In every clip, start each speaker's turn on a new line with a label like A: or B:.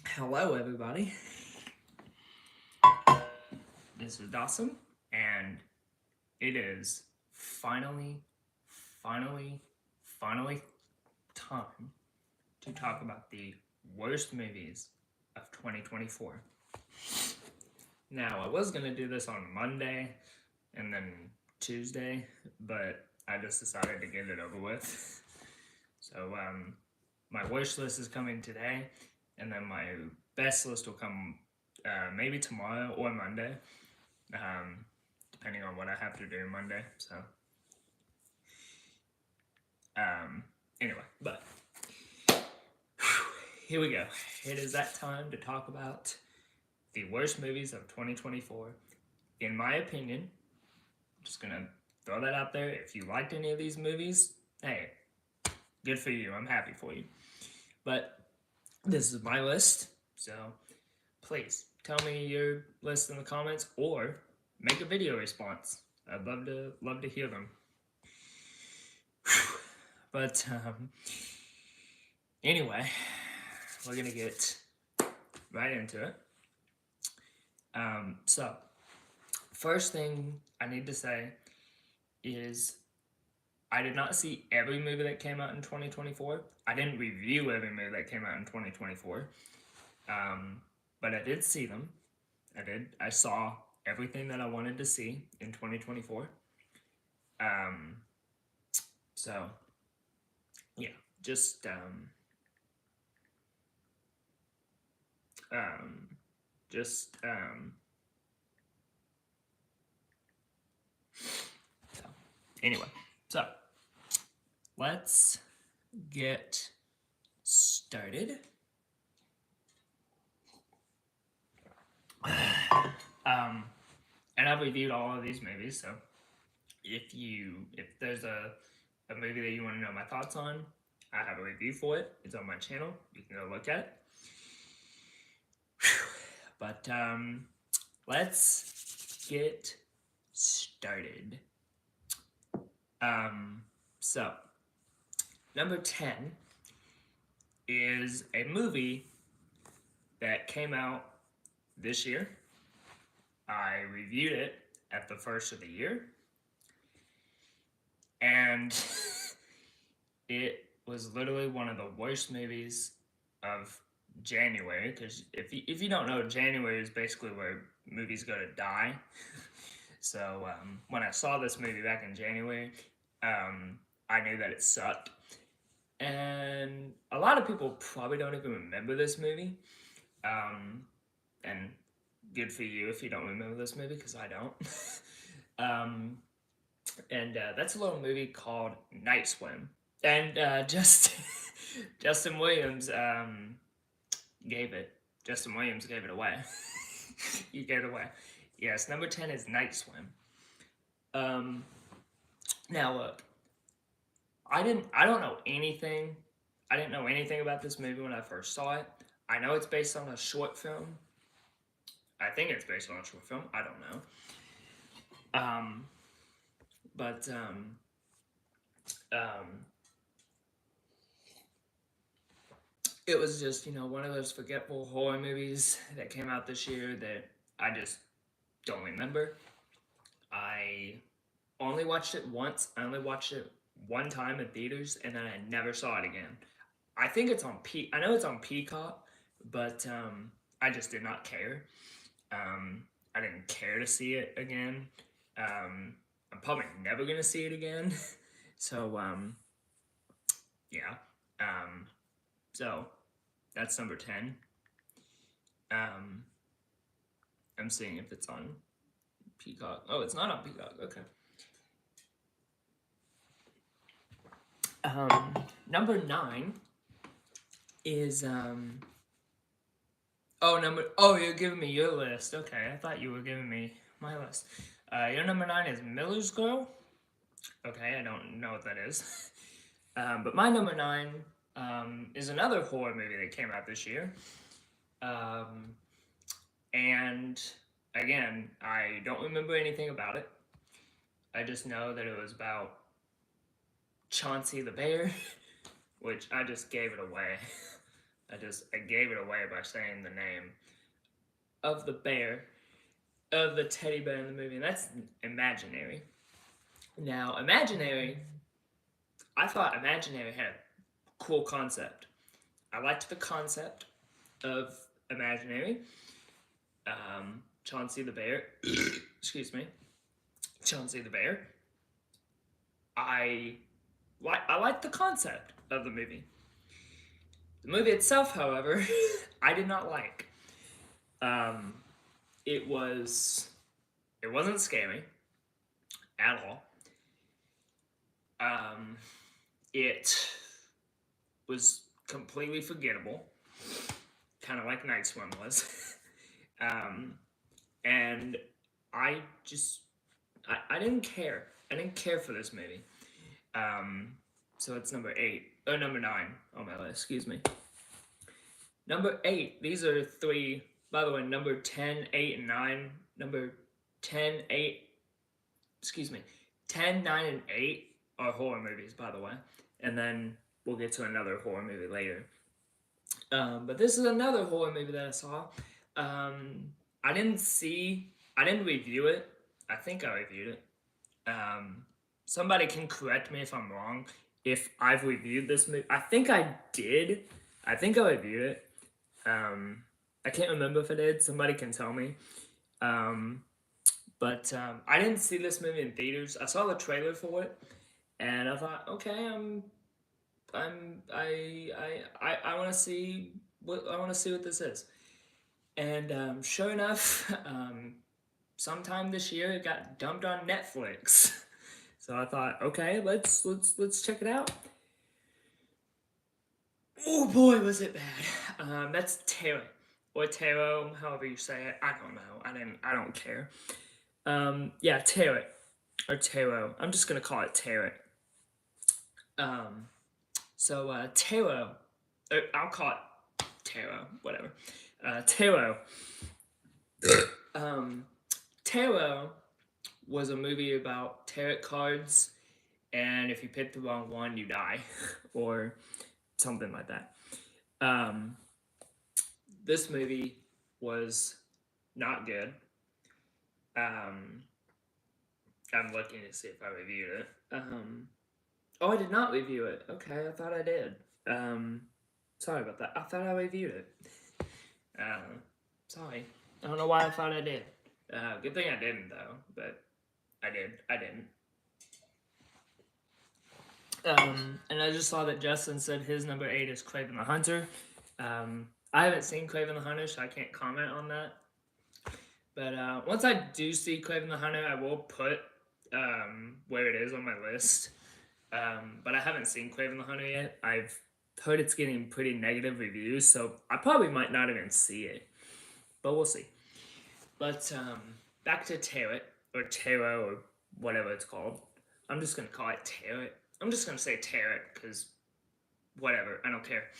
A: Hello, everybody. This is Dawson, and it is finally, finally time to talk about the worst movies of 2024. Now, I was going to do this on Monday and then Tuesday, but I just decided to get it over with. So, my worst list is coming today, and then my best list will come maybe tomorrow or Monday, depending on what I have to do Monday. So, anyway, but here we go. It is that time to talk about the worst movies of 2024. In my opinion, I'm just gonna throw that out there. If you liked any of these movies, hey, good for you. I'm happy for you. But this is my list, so please tell me your list in the comments or make a video response. I'd love to hear them. But anyway, we're gonna get right into it. So first thing I need to say is I did not see every movie that came out in 2024. I didn't review every movie that came out in 2024. But I did see them. I saw everything that I wanted to see in 2024. So, yeah, just, just, so, anyway, so, let's get started. And I've reviewed all of these movies, so if there's a movie that you want to know my thoughts on, I have a review for it. It's on my channel. You can go look at it. But let's get started. So number 10 is a movie that came out this year. I reviewed it at the first of the year, and it was literally one of the worst movies of January, because if you don't know, January is basically where movies go to die. So when I saw this movie back in January, I knew that it sucked. And a lot of people probably don't even remember this movie. And good for you if you don't remember this movie, because I don't. And that's a little movie called Night Swim. And Justin Williams gave it. Justin Williams gave it away. He gave it away. Yes, number 10 is Night Swim. Now look, I don't know anything. I didn't know anything about this movie when I first saw it. I know it's based on a short film. I think it's based on a short film. I don't know. But it was just, one of those forgetful horror movies that came out this year that I just don't remember. I only watched it once. I only watched it one time in theaters, and then I never saw it again. I think it's on I know it's on Peacock, but I just did not care. I didn't care to see it again. I'm probably never gonna see it again. So yeah. So that's number 10. I'm seeing if it's on Peacock. Oh, it's not on Peacock. Okay. Number 9 is you're giving me your list. Okay, I thought you were giving me my list. Your number 9 is Miller's Girl. Okay, I don't know what that is. But my number 9 is another horror movie that came out this year. And again, I don't remember anything about it. I just know that it was about Chauncey the Bear, which I just gave it away. I gave it away by saying the name of the bear, of the teddy bear in the movie, and that's Imaginary. Now, Imaginary, I thought Imaginary had a cool concept. I liked the concept of Imaginary. Chauncey the bear, excuse me, Chauncey the bear. I like the concept of the movie. The movie itself, however, I did not like. Um, it wasn't scary at all. Um, it was completely forgettable, kind of like Night Swim was. um, and I just I didn't care. I didn't care for this movie. So it's number 8 or number 9 on my list. Excuse me. Number 8. These are 3. By the way, number 10, 8, and 9. Number 10, 8. Excuse me. 10, 9, and 8 are horror movies, by the way. And then we'll get to another horror movie later. But this is another horror movie that I saw. I didn't review it. I think I reviewed it. Somebody can correct me if I'm wrong. If I've reviewed this movie, I think I did. I think I reviewed it. I can't remember if I did. Somebody can tell me. But I didn't see this movie in theaters. I saw the trailer for it, and I thought, okay, I want to see what this is. And sure enough, sometime this year it got dumped on Netflix. So I thought, okay, let's check it out. Oh boy, was it bad. That's Tarot or Tarot, however you say it. I don't know. I don't care. Yeah, Tarot or Tarot. I'm just gonna call it Tarot. Tarot. I'll call it Tarot. Whatever. Tarot. Tarot was a movie about tarot cards, and if you pick the wrong one, you die, or something like that. This movie was not good. I'm looking to see if I reviewed it. Oh, I did not review it. Okay, I thought I did. Sorry about that. I thought I reviewed it. Sorry. I don't know why I thought I did. Good thing I didn't, though, but I did. I didn't. And I just saw that Justin said his number 8 is Kraven the Hunter. I haven't seen Kraven the Hunter, so I can't comment on that. But once I do see Kraven the Hunter, I will put where it is on my list. But I haven't seen Kraven the Hunter yet. I've heard it's getting pretty negative reviews, so I probably might not even see it. But we'll see. But back to Tarot, or whatever it's called. I'm just going to call it Tarot. I'm just going to say Tarot, because whatever, I don't care.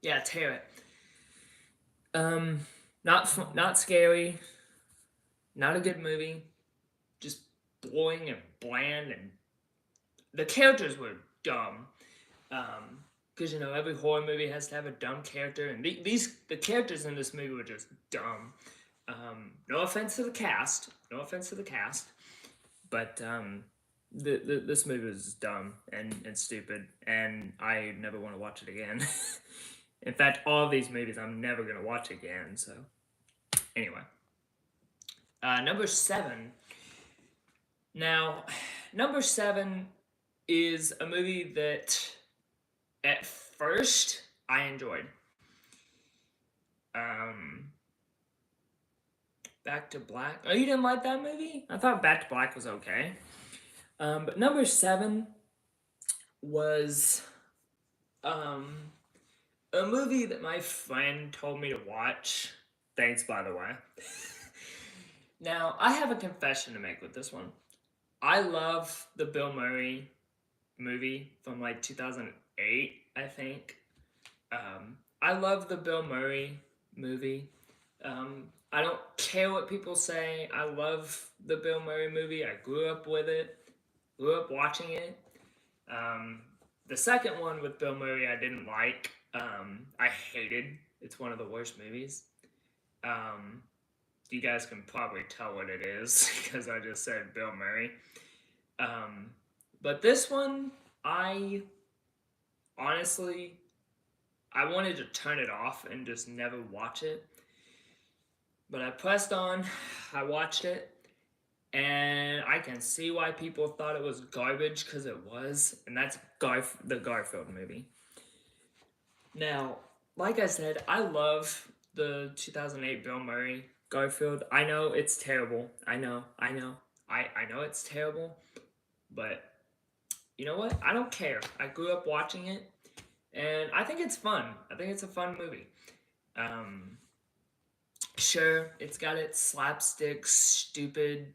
A: Yeah, Tarot. Not scary. Not a good movie. Just boring and bland, and the characters were dumb. Because every horror movie has to have a dumb character, and the characters in this movie were just dumb. No offense to the cast. No offense to the cast. But this movie was dumb and stupid, and I never want to watch it again. In fact, all of these movies I'm never going to watch again, so... Anyway. Number 7. Now, number 7 is a movie that, at first, I enjoyed. Back to Black. Oh, you didn't like that movie? I thought Back to Black was okay. But number 7 was a movie that my friend told me to watch. Thanks, by the way. Now, I have a confession to make with this one. I love the Bill Murray movie from like 2008, I think. I love the Bill Murray movie. I don't care what people say. I love the Bill Murray movie. I grew up with it. Grew up watching it. The second one with Bill Murray I didn't like. I hated. It's one of the worst movies. Um, you guys can probably tell what it is because I just said Bill Murray. Um, but this one, I honestly, I wanted to turn it off and just never watch it. But I pressed on, I watched it, and I can see why people thought it was garbage because it was, and that's the Garfield movie. Now, like I said, I love the 2008 Bill Murray Garfield. I know it's terrible. I know it's terrible, but you know what? I don't care. I grew up watching it, and I think it's fun. I think it's a fun movie. Um, sure, it's got its slapstick, stupid,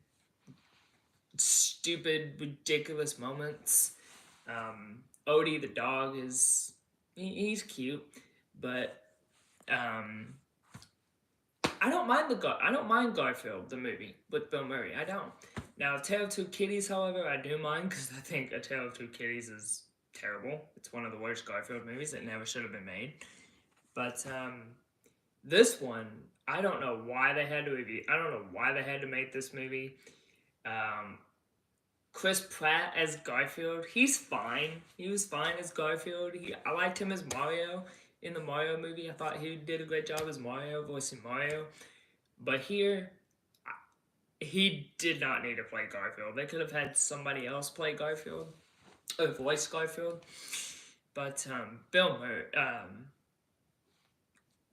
A: ridiculous moments. Odie the dog he's cute, but um, I don't mind Garfield the movie with Bill Murray. I don't. Now, A Tale of Two Kitties, however, I do mind because I think A Tale of Two Kitties is terrible. It's one of the worst Garfield movies that never should have been made. But this one, I don't know why they had to review. I don't know why they had to make this movie. Um, Chris Pratt as Garfield, he's fine. He was fine as Garfield. I liked him as Mario in the Mario movie. I thought he did a great job as Mario, voicing Mario. But here, he did not need to play Garfield. They could have had somebody else play Garfield or voice Garfield. But Bill Murray,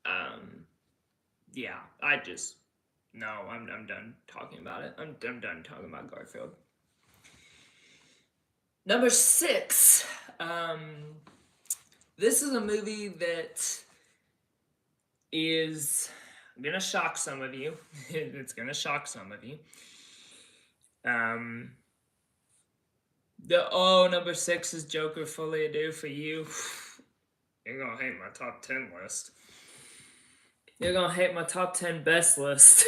A: um, yeah, I just no, I'm done talking about it. I'm done talking about Garfield. Number six, this is a movie that is gonna shock some of you. It's gonna shock some of you. Um, Number six is Joker Fully Ado for You. You're gonna hate my top 10 list. You're gonna hate my top 10 best list.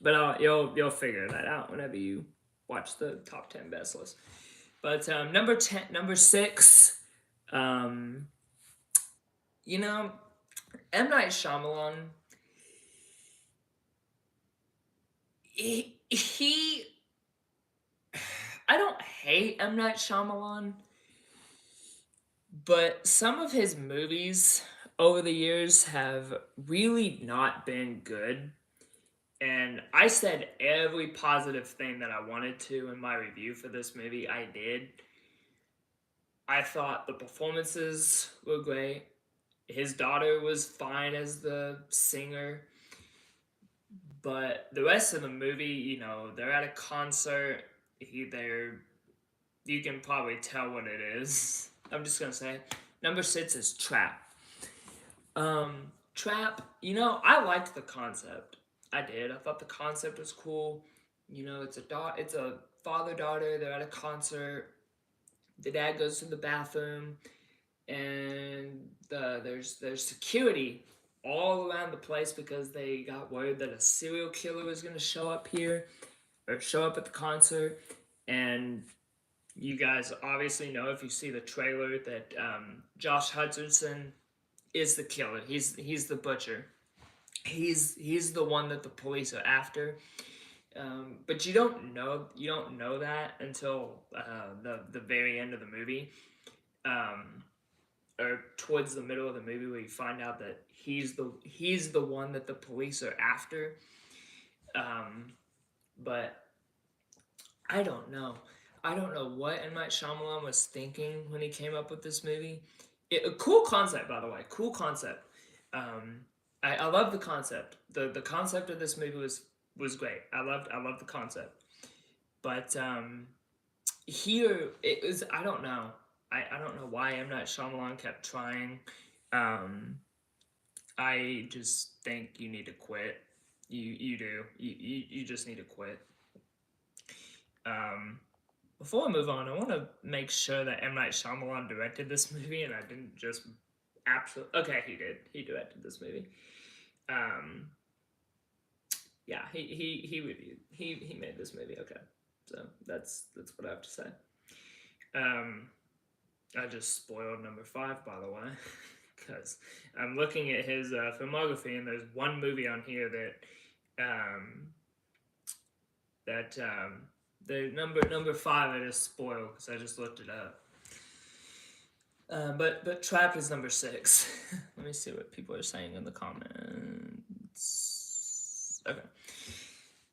A: But you'll figure that out whenever you watch the top 10 best list. But number six, um, you know, M Night Shyamalan. He I don't hate M Night Shyamalan, but some of his movies over the years have really not been good. And I said every positive thing that I wanted to in my review for this movie. I did. I thought the performances were great. His daughter was fine as the singer. But the rest of the movie, they're at a concert. They're You can probably tell what it is. I'm just gonna say number six is Trap. Trap. I liked the concept. I did. I thought the concept was cool. It's a father daughter. They're at a concert. The dad goes to the bathroom, and there's security all around the place because they got word that a serial killer was gonna show up here or show up at the concert, and you guys obviously know if you see the trailer that Josh Hutcherson is the killer. He's the butcher. He's the one that the police are after. But you don't know that until the very end of the movie, or towards the middle of the movie where you find out that he's the one that the police are after. But I don't know. I don't know what M. Night Shyamalan was thinking when he came up with this movie. A cool concept, by the way. Cool concept. Um, I love the concept. The concept of this movie was great. I loved the concept. But here it was. I don't know. I don't know why M. Night Shyamalan kept trying. Um, I just think you need to quit. You do. You just need to quit. Um, Before I move on, I want to make sure that M. Night Shyamalan directed this movie, and I didn't just absolutely. Okay, he did. He directed this movie. Um, yeah, he reviewed. He made this movie. Okay, so that's what I have to say. Um, I just spoiled number 5, by the way, because I'm looking at his filmography, and there's one movie on here um, that the number 5 I just spoiled because I just looked it up. But Trap is number 6. Let me see what people are saying in the comments. Okay,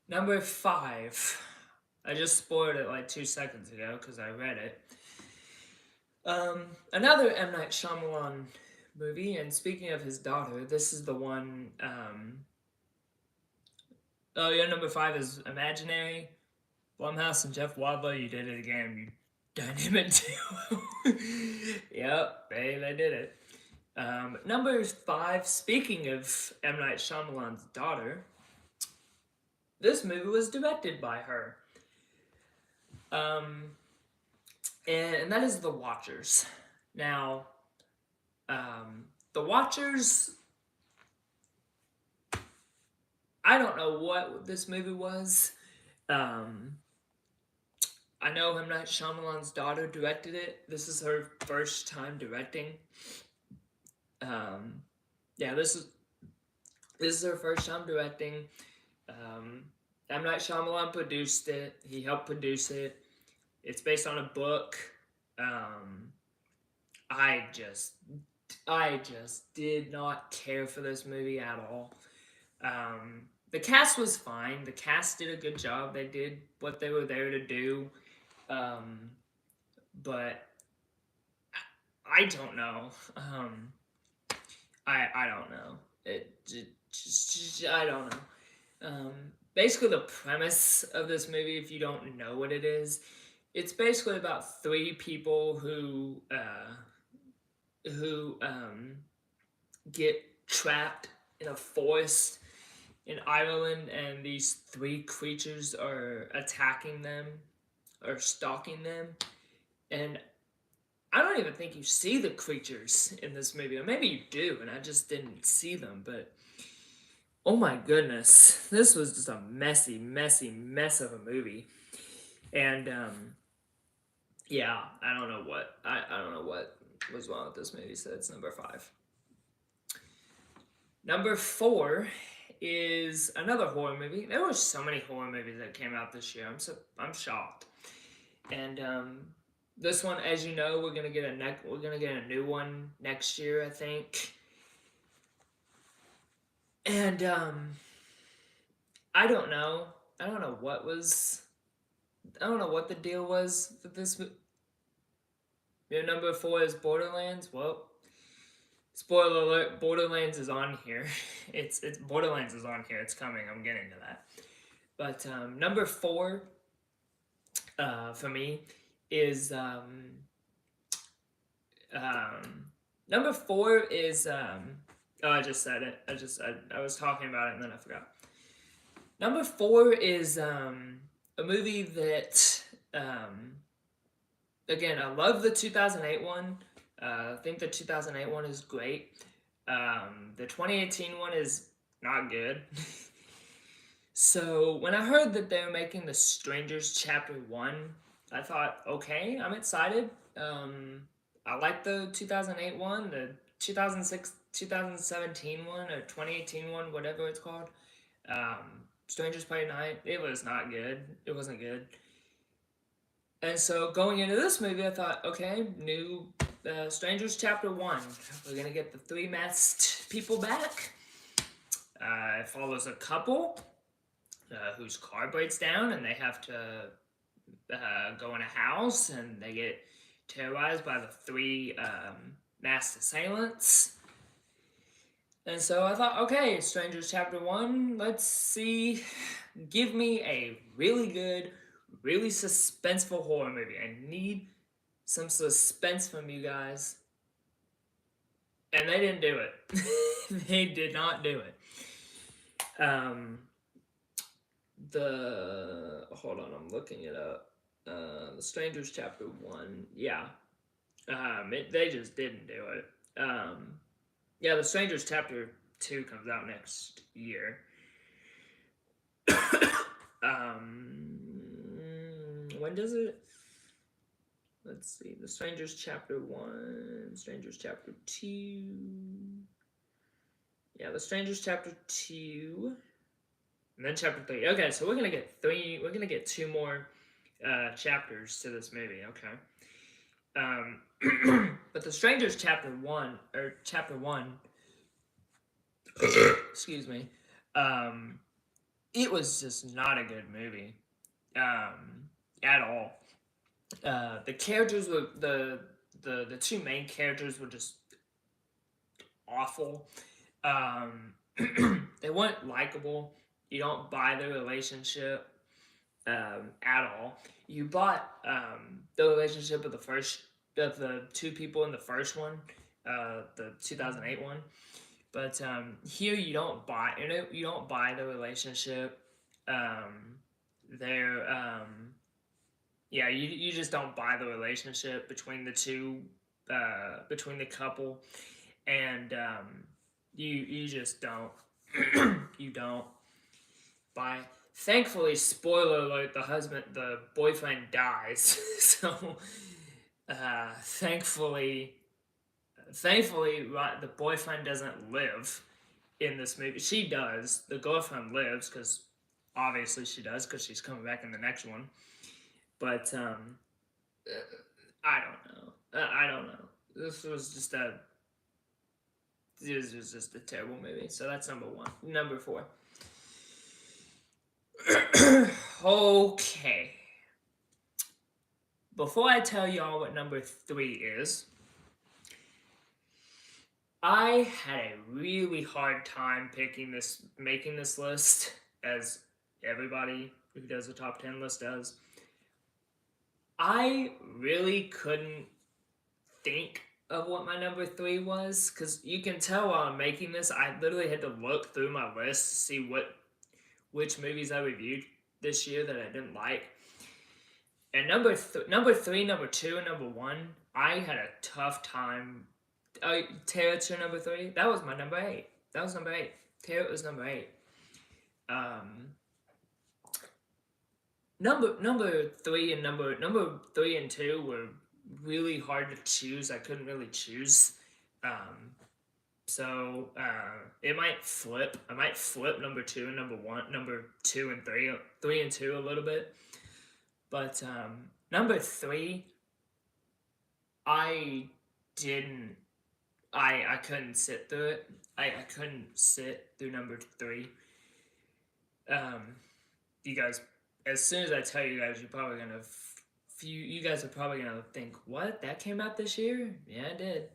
A: number 5. I just spoiled it like 2 seconds ago because I read it. Another M. Night Shyamalan movie, and speaking of his daughter, this is the one. Oh yeah, number 5 is Imaginary. Blumhouse and Jeff Wadlow, you did it again. You dynamic duo. Yep, they did it. Number 5. Speaking of M. Night Shyamalan's daughter, this movie was directed by her. And that is The Watchers. Now, The Watchers, I don't know what this movie was. I know M. Night Shyamalan's daughter directed it. This is her first time directing. Yeah, this is her first time directing. M. Night Shyamalan produced it. He helped produce it. It's based on a book. I just did not care for this movie at all. The cast was fine. The cast did a good job. They did what they were there to do. But I don't know. I don't know. I don't know. Basically, the premise of this movie, if you don't know what it is, it's basically about 3 people who get trapped in a forest in Ireland, and these 3 creatures are attacking them or stalking them. And I don't even think you see the creatures in this movie, or maybe you do, and I just didn't see them. But oh my goodness, this was just a messy mess of a movie. And yeah, I don't know what was wrong with this movie. So it's number 5. Number 4 is another horror movie. There were so many horror movies that came out this year. I'm shocked. And this one, as you know, we're gonna get a new one next year, I think. And I don't know what the deal was with this. Your number 4 is Borderlands. Well, spoiler alert: Borderlands is on here. It's Borderlands is on here. It's coming. I'm getting to that. But number 4 for me is number 4 is oh, I just said it. I was talking about it and then I forgot. Number 4 is a movie that again, I love the 2008 one. I think the 2008 one is great. The 2018 one is not good. So when I heard that they were making The Strangers Chapter 1, I thought, okay, I'm excited. I like the 2008 one, the 2006, 2017 one, or 2018 one, whatever it's called. Strangers Play Night, it was not good. It wasn't good. And so going into this movie, I thought, okay, new Strangers Chapter 1. We're going to get the 3 masked people back. It follows a couple whose car breaks down, and they have to go in a house, and they get terrorized by the 3 masked assailants. And so I thought, okay, Strangers Chapter 1, let's see. Give me a really good, really suspenseful horror movie. I need some suspense from you guys. And they didn't do it. They did not do it. Hold on, I'm looking it up. The Strangers Chapter 1, yeah. They just didn't do it. Yeah, The Strangers Chapter 2 comes out next year. When does it? let's see. The Strangers Chapter 1, Strangers Chapter 2. Yeah, The Strangers Chapter 2, and then Chapter 3. Okay, so we're gonna get two more chapters to this movie, okay? But The Strangers Chapter 1, excuse me, um, it was just not a good movie at all. The characters were the two main characters were just awful. Um, they weren't likable. You don't buy the relationship at all. You bought the relationship of the two people in the first one, the 2008 one. But here you don't buy you don't buy the relationship. Um, they're yeah, you just don't buy the relationship between the two, between the couple, and you just don't you don't buy. Thankfully, spoiler alert: the boyfriend dies. So, thankfully, the boyfriend doesn't live in this movie. She does. The girlfriend lives because obviously she does because she's coming back in the next one. But I don't know. I don't know. This was just a. This was just a terrible movie. So that's number one. Number four. Okay. Before I tell y'all what number three is, I had a really hard time making this list, as everybody who does a top 10 list does. I really couldn't think of what my number three was, because you can tell while I'm making this, I literally had to look through my list to see which movies I reviewed this year that I didn't like. And number three, number two, and number one, I had a tough time. Tara your number three. That was my number eight. That was number eight. Tara was number eight. Um, number three and number three and two were really hard to choose. I couldn't really choose. So it might flip. I might flip number two and number one, number two and three and two a little bit. But number three, I didn't. I couldn't sit through it. I couldn't sit through number three. You guys, as soon as I tell you guys, you're probably gonna. You guys are probably gonna think, what? That came out this year? Yeah, it did.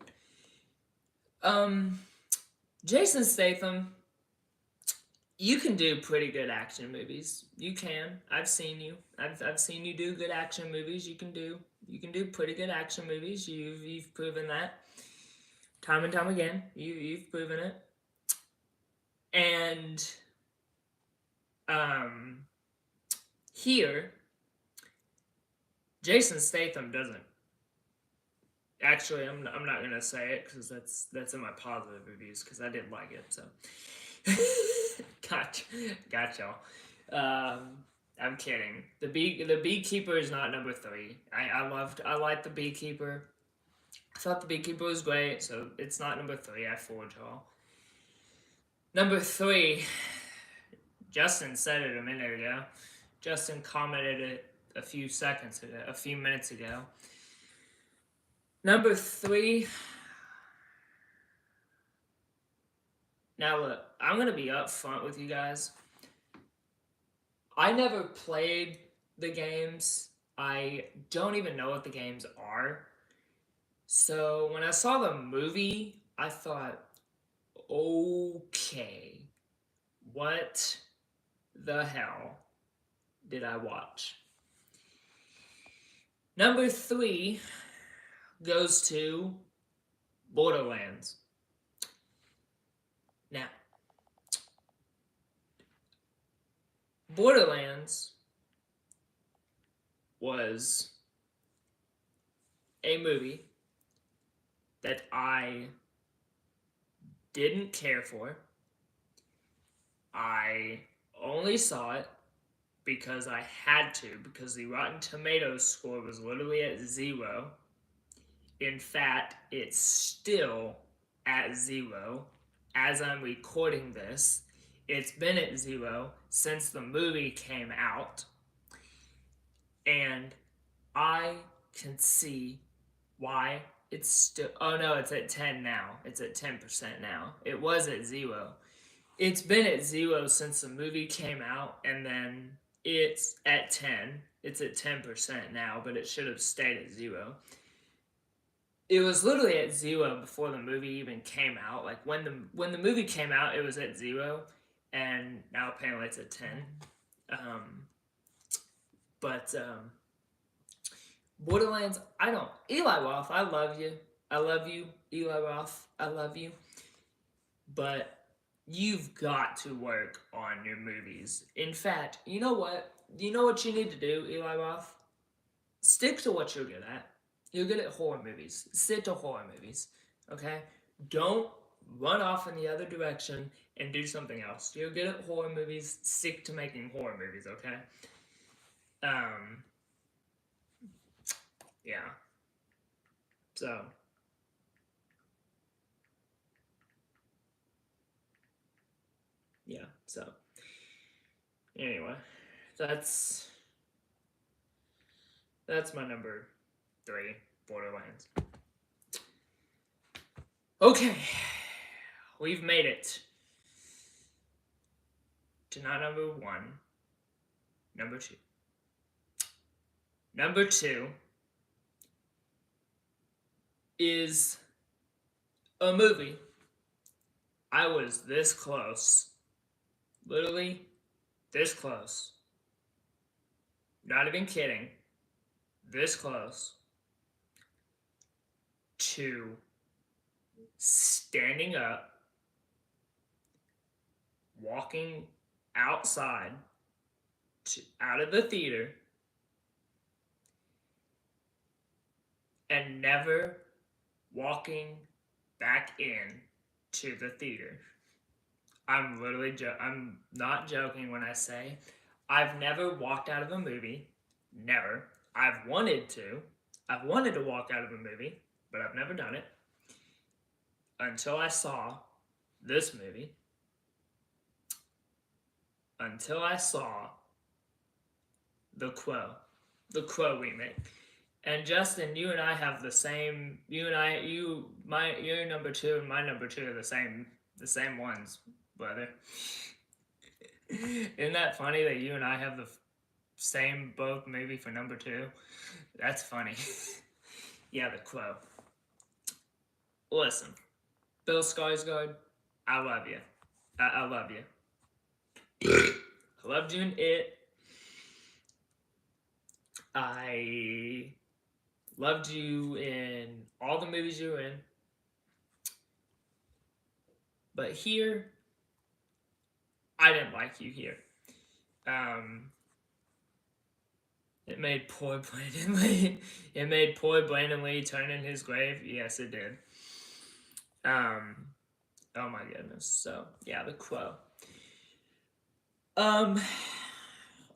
A: Jason Statham, you can do pretty good action movies. You can. I've seen you. I've seen you do good action movies. You can do pretty good action movies. You've proven that time and time again. You've proven it. And here, Jason Statham doesn't. Actually, I'm not gonna say it because that's in my positive reviews because I did like it. So, got y'all. I'm kidding. The Beekeeper is not number three. I liked the Beekeeper. I thought the Beekeeper was great, so it's not number three. I fooled y'all. Number three, Justin said it a minute ago. Justin commented it a few minutes ago. Number three. Now look, I'm gonna be upfront with you guys. I never played the games. I don't even know what the games are. So when I saw the movie, I thought, okay, what the hell did I watch? Number three goes to Borderlands. Now, Borderlands was a movie that I didn't care for. I only saw it because I had to, because the Rotten Tomatoes score was literally at 0. In fact, it's still at 0 as I'm recording this. It's been at 0 since the movie came out. And I can see why it's still. Oh no, it's at 10 now. It's at 10% now. It was at 0. It's been at 0 since the movie came out, and then it's at 10. It's at 10% now, but it should have stayed at 0. It was literally at 0 before the movie even came out. Like when the movie came out, it was at 0, and now apparently it's at 10. But Borderlands, I don't. Eli Roth, I love you. I love you, Eli Roth. I love you. But you've got to work on your movies. In fact, you know what? You know what you need to do, Eli Roth? Stick to what you're good at. You're good at horror movies. Stick to horror movies. Okay? Don't run off in the other direction and do something else. You're good at horror movies. Stick to making horror movies, okay? Yeah. So. Yeah, so. Anyway, that's my number 3, Borderlands. Okay, we've made it to not number 1, number 2. Number 2 is a movie. I was this close, literally this close, not even kidding, this close to standing up, walking outside, out of the theater, and never walking back in to the theater. I'm literally I'm not joking when I say I've never walked out of a movie. Never. I've wanted to. I've wanted to walk out of a movie, but I've never done it until I saw this movie. Until I saw The Crow remake. And Justin, you and I have the same. Your number 2 and my number 2 are the same ones, brother. Isn't that funny that you and I have the same both movie for number 2? That's funny. Yeah, The Crow. Listen, Bill Skarsgård, I love you. I love you. I loved you in It. I loved you in all the movies you were in. But here, I didn't like you here. It made poor Brandon Lee. It made poor Brandon Lee turn in his grave. Yes, it did. Oh my goodness. So yeah, The Crow.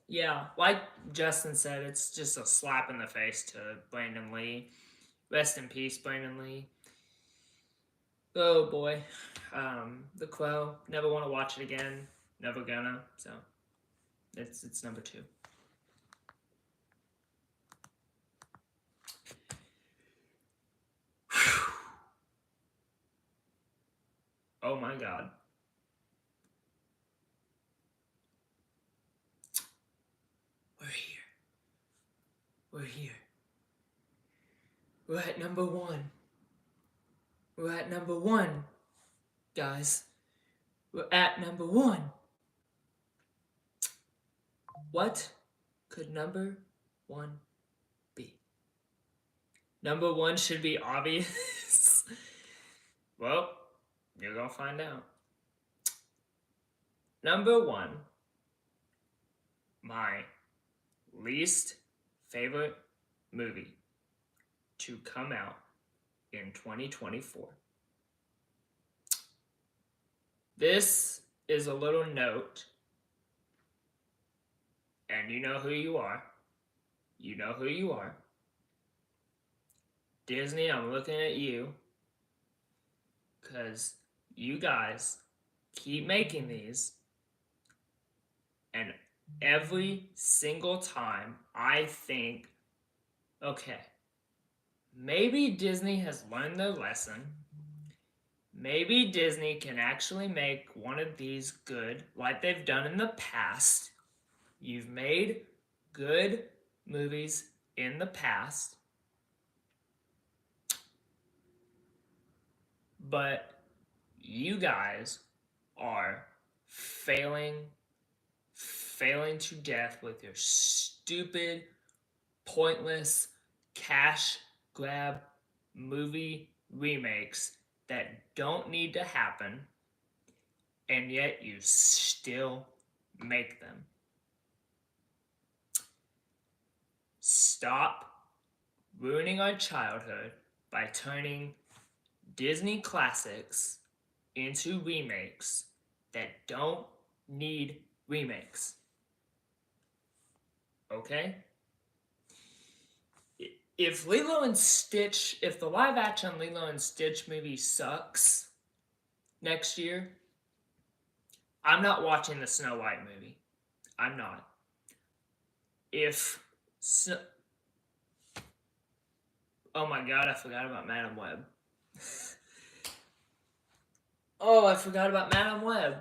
A: Yeah, like Justin said, it's just a slap in the face to Brandon Lee. Rest in peace, Brandon Lee. Oh boy. The Crow. Never want to watch it again. Never gonna. So it's number 2. Oh my god. We're here. We're here. We're at number 1. We're at number 1, guys. We're at number 1. What could number 1 be? Number 1 should be obvious. Well, you're gonna find out. Number 1, my least favorite movie to come out in 2024. This is a little note, and you know who you are. You know who you are. Disney, I'm looking at you. Because you guys keep making these. And every single time I think, okay, maybe Disney has learned their lesson. Maybe Disney can actually make one of these good, like they've done in the past. You've made good movies in the past, but you guys are failing to death with your stupid, pointless, cash grab movie remakes that don't need to happen, and yet you still make them. Stop ruining our childhood by turning Disney classics into remakes that don't need remakes. Okay? If Lilo and Stitch, if the live action Lilo and Stitch movie sucks next year, I'm not watching the Snow White movie. I'm not. Oh my god, I forgot about Madame Web. Oh, I forgot about Madame Web.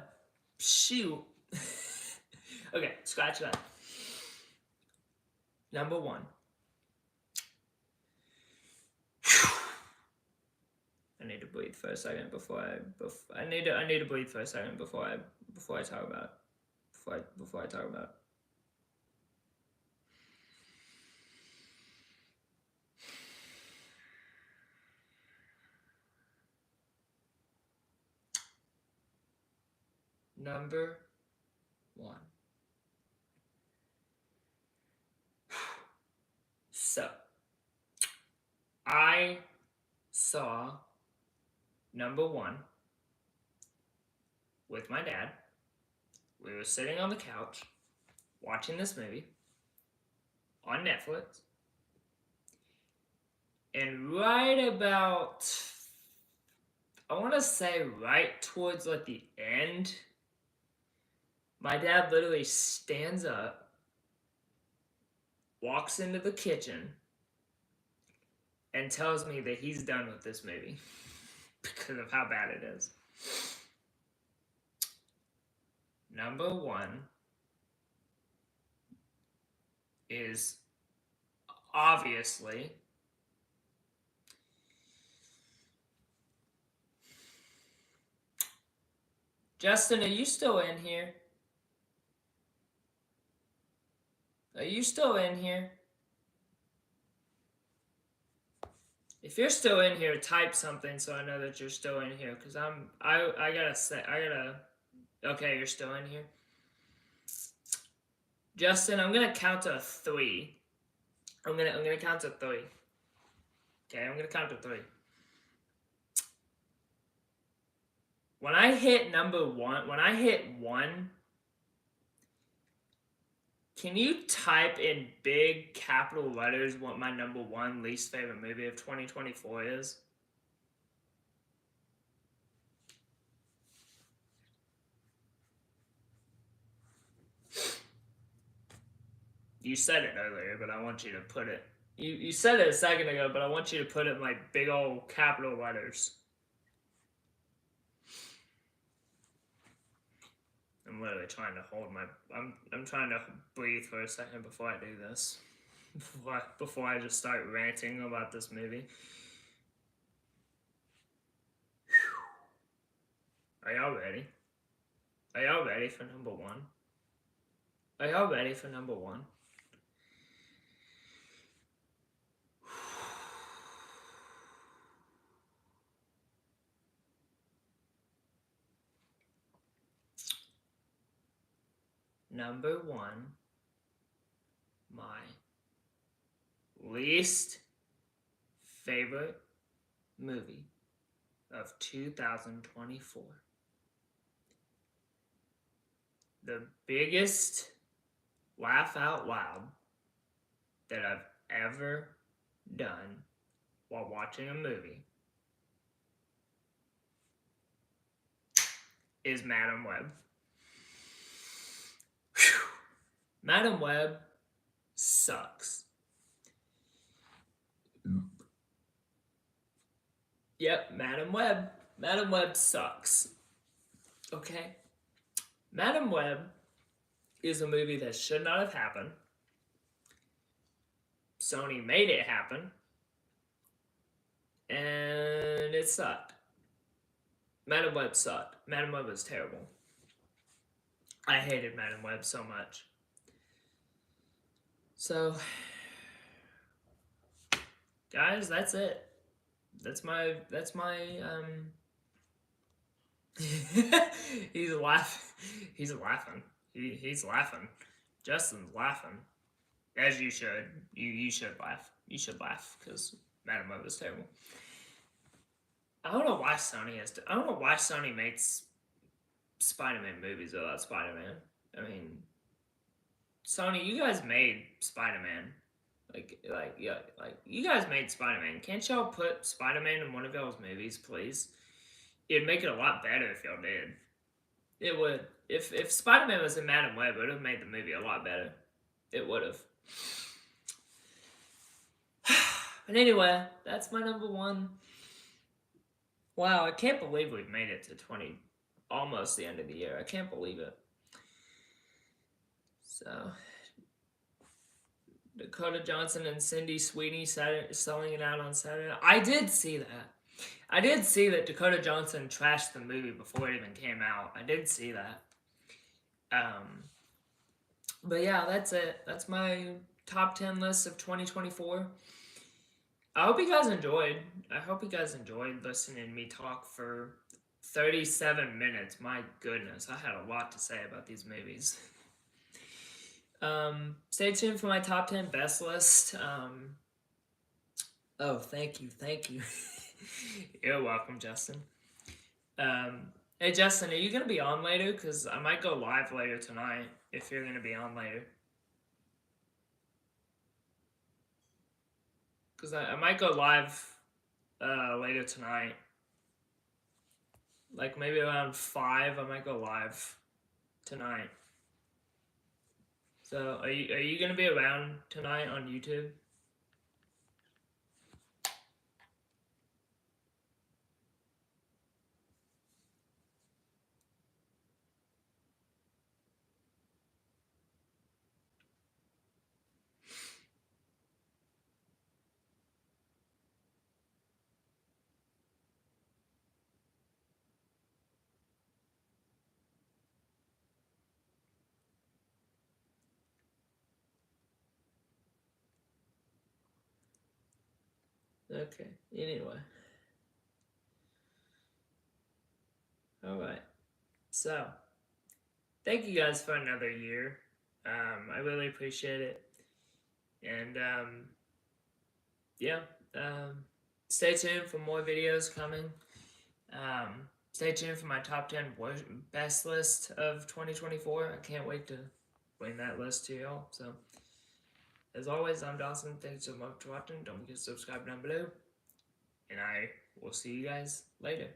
A: Shoot. Okay, scratch that. Number 1. I need to breathe for a second before I need to breathe for a second before I talk about it. Before I talk about it. Number 1. So, I saw number 1 with my dad. We were sitting on the couch watching this movie on Netflix. And right about, I want to say right towards like the end, my dad literally stands up, walks into the kitchen, and tells me that he's done with this movie because of how bad it is. Number 1 is obviously Justin, are you still in here? Are you still in here? If you're still in here, type something so I know that you're still in here. Cause okay, you're still in here. Justin, I'm gonna count to 3. I'm gonna count to 3. Okay, I'm gonna count to 3. When I hit number 1, when I hit 1, can you type in big capital letters what my number 1 least favorite movie of 2024 is? You said it earlier, but I want you to put it. You said it a second ago, but I want you to put it in like big old capital letters. I'm literally trying to hold my. I'm trying to breathe for a second before I do this. Before I just start ranting about this movie. Are y'all ready? Are y'all ready for number 1? Are y'all ready for number 1? Number 1, my least favorite movie of 2024. laugh out loud that I've ever done while watching a movie is Madam Web. Whew. Madam Web sucks. Yep, Madam Web. Madam Web sucks. Okay? Madam Web is a movie that should not have happened. Sony made it happen. And it sucked. Madam Web sucked. Madam Web was terrible. I hated Madam Web so much. So, guys, that's it. That's my he's laughing. He's laughing. Justin's laughing. As you should. You should laugh. You should laugh because Madam Web was terrible. I don't know why Sony makes Spider-Man movies without Spider-Man. I mean, Sony, you guys made Spider-Man. You guys made Spider-Man. Can't y'all put Spider-Man in one of y'all's movies, please? It'd make it a lot better if y'all did. It would. If Spider-Man was in Madam Web, it would have made the movie a lot better. It would have. But anyway, that's my number one. Wow, I can't believe we've made it to almost the end of the year. I can't believe it. So, Dakota Johnson and Cindy Sweeney selling it out on Saturday. I did see that. I did see that Dakota Johnson trashed the movie before it even came out. I did see that. But yeah, that's it. That's my top 10 list of 2024. I hope you guys enjoyed. I hope you guys enjoyed listening to me talk for 37 minutes. My goodness, I had a lot to say about these movies. Stay tuned for my top 10 best list. Oh, thank you. You're welcome, Justin. Hey, Justin, are you going to be on later? Because I might go live later tonight if you're going to be on later. Because I might go live later tonight. Like maybe around 5, I might go live tonight. So are you going to be around tonight on YouTube? Okay, anyway. Alright. So, thank you guys for another year. I really appreciate it. And, yeah. Stay tuned for more videos coming. Stay tuned for my top 10 best list of 2024. I can't wait to bring that list to y'all. So, as always, I'm Dawson. Thanks so much for watching. Don't forget to subscribe down below. And I will see you guys later.